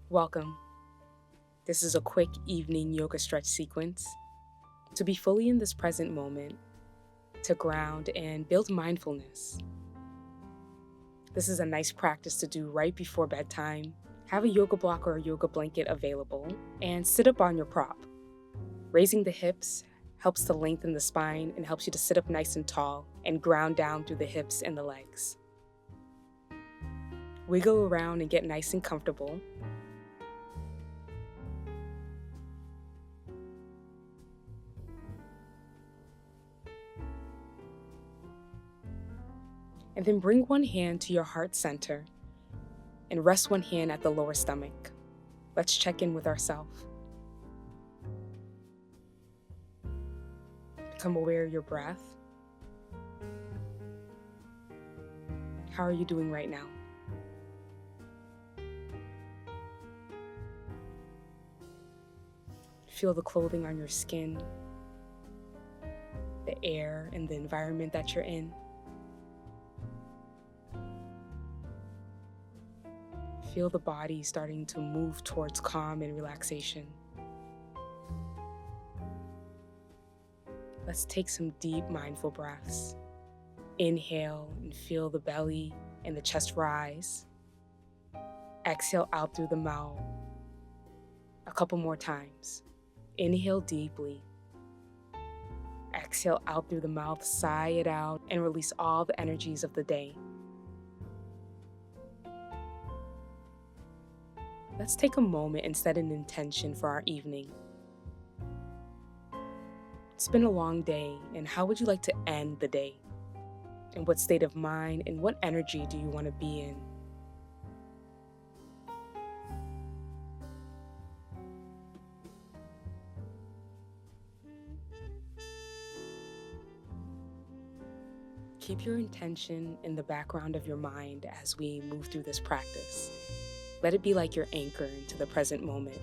Welcome. This is a quick evening yoga stretch sequence to be fully in this present moment, to ground and build mindfulness. This is a nice practice to do right before bedtime. Have a yoga block or a yoga blanket available and sit up on your prop. Raising the hips helps to lengthen the spine and helps you to sit up nice and tall and ground down through the hips and the legs. Wiggle around and get nice and comfortable. And then bring one hand to your heart center and rest one hand at the lower stomach. Let's check in with ourselves. Become aware of your breath. How are you doing right now? Feel the clothing on your skin, the air and the environment that you're in. Feel the body starting to move towards calm and relaxation. Let's take some deep, mindful breaths. Inhale and feel the belly and the chest rise. Exhale out through the mouth. A couple more times. Inhale deeply. Exhale out through the mouth, sigh it out, and release all the energies of the day. Let's take a moment and set an intention for our evening. It's been a long day, and how would you like to end the day? In what state of mind and what energy do you want to be in? Keep your intention in the background of your mind as we move through this practice. Let it be like your anchor into the present moment.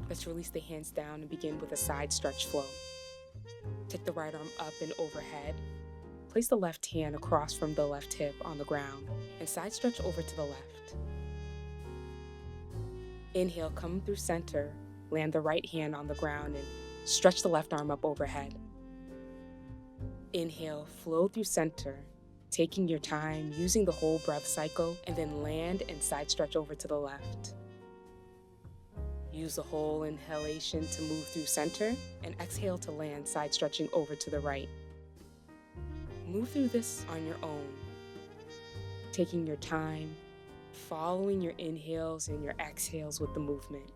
Let's release the hands down and begin with a side stretch flow. Take the right arm up and overhead. Place the left hand across from the left hip on the ground and side stretch over to the left. Inhale, come through center, land the right hand on the ground and stretch the left arm up overhead. Inhale, flow through center, taking your time, using the whole breath cycle, and then land and side stretch over to the left. Use the whole inhalation to move through center, and exhale to land, side stretching over to the right. Move through this on your own, taking your time, following your inhales and your exhales with the movement.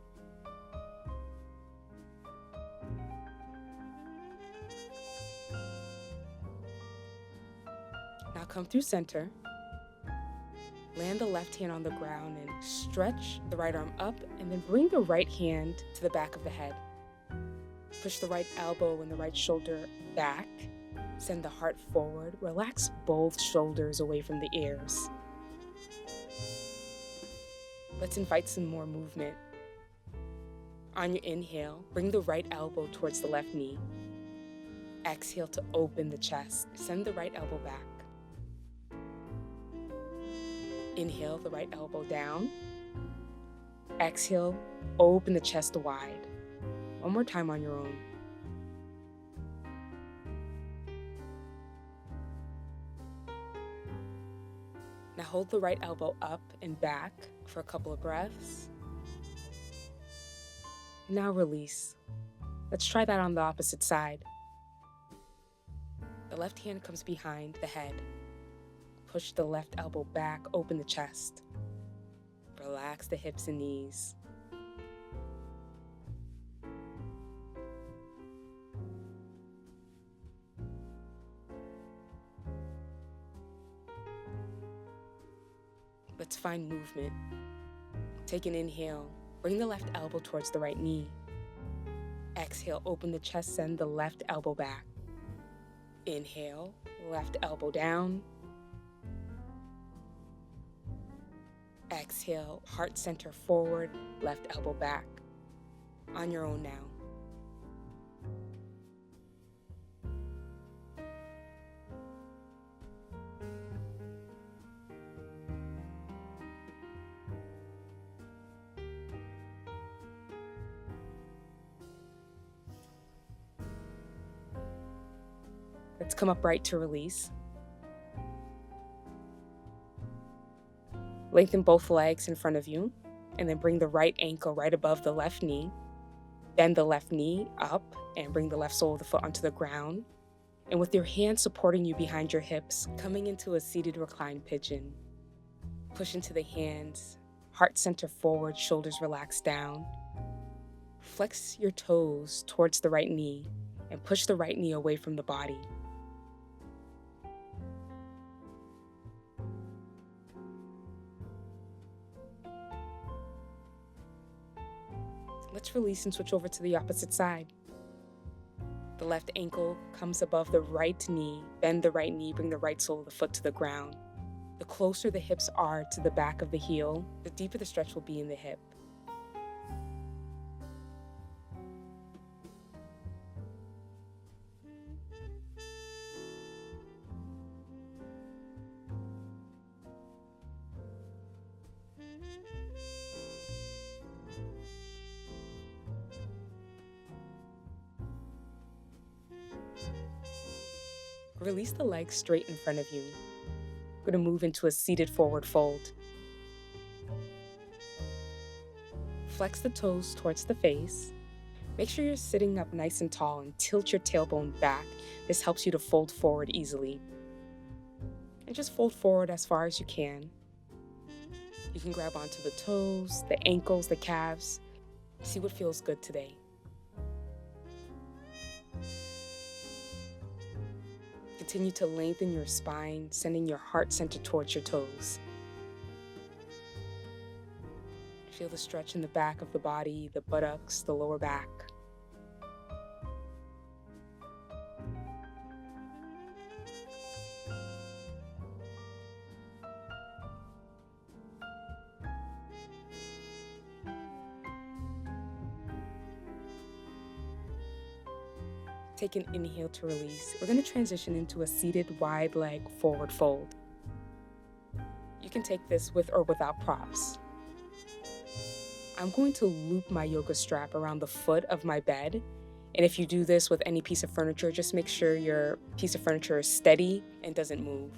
Now come through center, land the left hand on the ground and stretch the right arm up, and then bring the right hand to the back of the head. Push the right elbow and the right shoulder back. Send the heart forward. Relax both shoulders away from the ears. Let's invite some more movement. On your inhale, bring the right elbow towards the left knee. Exhale to open the chest. Send the right elbow back. Inhale the right elbow down. Exhale, open the chest wide. One more time on your own. Now hold the right elbow up and back for a couple of breaths. Now release. Let's try that on the opposite side. The left hand comes behind the head. Push the left elbow back, open the chest. Relax the hips and knees. Let's find movement. Take an inhale. Bring the left elbow towards the right knee. Exhale, open the chest, send the left elbow back. Inhale, left elbow down. Exhale, heart center forward, left elbow back. On your own now. Let's come upright to release. Lengthen both legs in front of you, and then bring the right ankle right above the left knee. Bend the left knee up and bring the left sole of the foot onto the ground. And with your hands supporting you behind your hips, coming into a seated reclined pigeon. Push into the hands, heart center forward, shoulders relax down. Flex your toes towards the right knee and push the right knee away from the body. Let's release and switch over to the opposite side. The left ankle comes above the right knee. Bend the right knee, bring the right sole of the foot to the ground. The closer the hips are to the back of the heel, the deeper the stretch will be in the hip. Release the legs straight in front of you. We're going to move into a seated forward fold. Flex the toes towards the face. Make sure you're sitting up nice and tall and tilt your tailbone back. This helps you to fold forward easily. And just fold forward as far as you can. You can grab onto the toes, the ankles, the calves. See what feels good today. Continue to lengthen your spine, sending your heart center towards your toes. Feel the stretch in the back of the body, the buttocks, the lower back. Take an inhale to release. We're going to transition into a seated wide leg forward fold. You can take this with or without props. I'm going to loop my yoga strap around the foot of my bed. And if you do this with any piece of furniture, just make sure your piece of furniture is steady and doesn't move.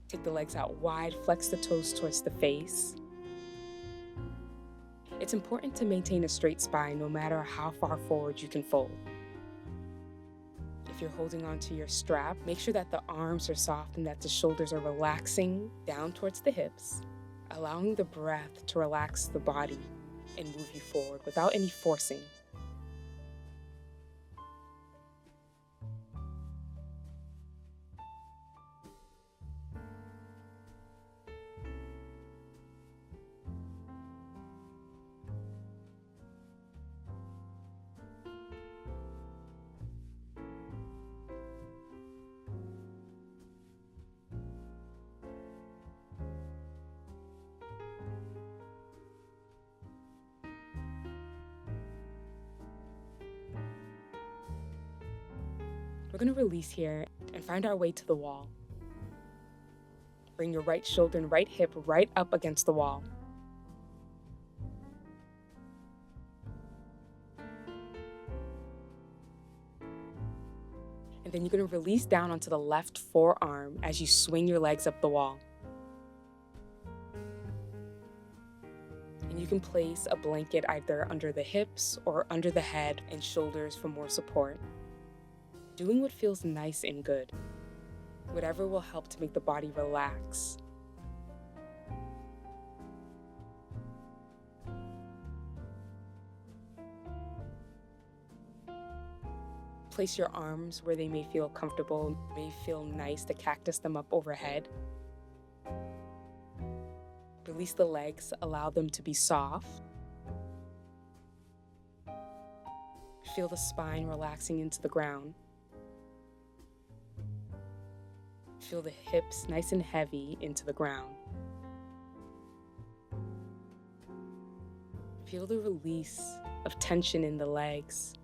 Take the legs out wide, flex the toes towards the face. It's important to maintain a straight spine no matter how far forward you can fold. If you're holding onto your strap, make sure that the arms are soft and that the shoulders are relaxing down towards the hips, allowing the breath to relax the body and move you forward without any forcing. We're going to release here and find our way to the wall. Bring your right shoulder and right hip right up against the wall. And then you're going to release down onto the left forearm as you swing your legs up the wall. And you can place a blanket either under the hips or under the head and shoulders for more support. Doing what feels nice and good. Whatever will help to make the body relax. Place your arms where they may feel comfortable, may feel nice to cactus them up overhead. Release the legs, allow them to be soft. Feel the spine relaxing into the ground. Feel the hips nice and heavy into the ground. Feel the release of tension in the legs.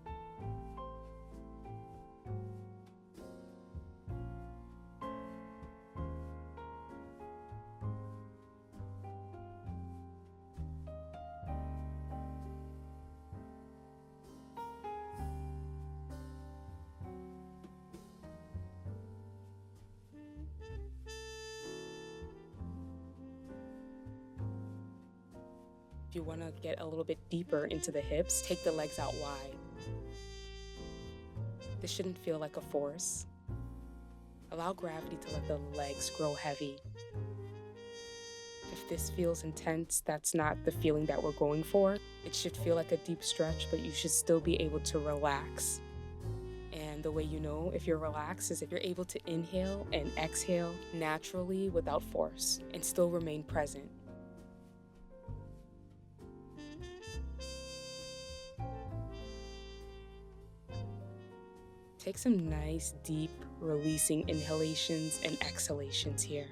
If you want to get a little bit deeper into the hips, take the legs out wide. This shouldn't feel like a force. Allow gravity to let the legs grow heavy. If this feels intense, that's not the feeling that we're going for. It should feel like a deep stretch, but you should still be able to relax. And the way you know if you're relaxed is if you're able to inhale and exhale naturally without force and still remain present. Take some nice, deep, releasing inhalations and exhalations here.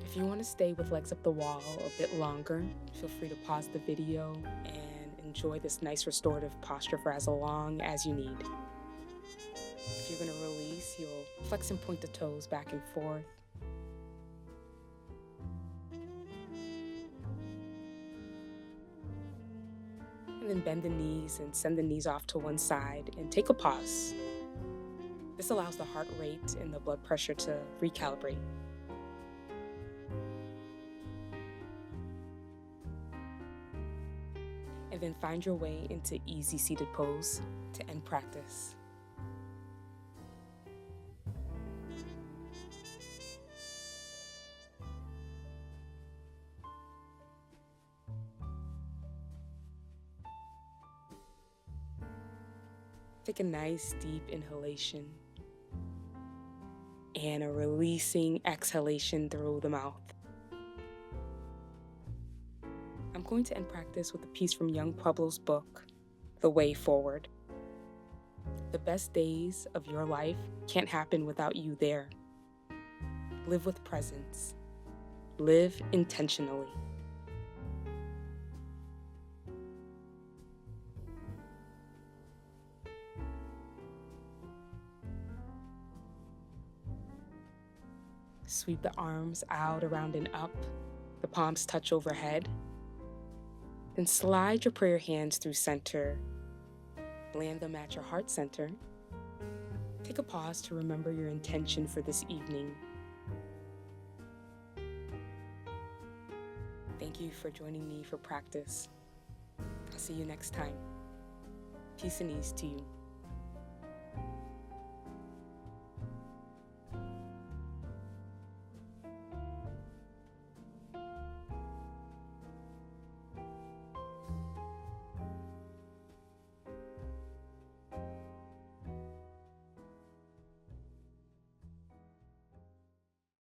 If you want to stay with legs up the wall a bit longer, feel free to pause the video and enjoy this nice restorative posture for as long as you need. If you're going to release, you'll flex and point the toes back and forth. And then bend the knees and send the knees off to one side and take a pause. This allows the heart rate and the blood pressure to recalibrate. And then find your way into easy seated pose to end practice. Take a nice deep inhalation and a releasing exhalation through the mouth. I'm going to end practice with a piece from young Pueblo's book, The Way Forward. The best days of your life can't happen without you there. Live with presence. Live intentionally. Sweep the arms out, around, and up. The palms touch overhead. Then slide your prayer hands through center. Land them at your heart center. Take a pause to remember your intention for this evening. Thank you for joining me for practice. I'll see you next time. Peace and ease to you.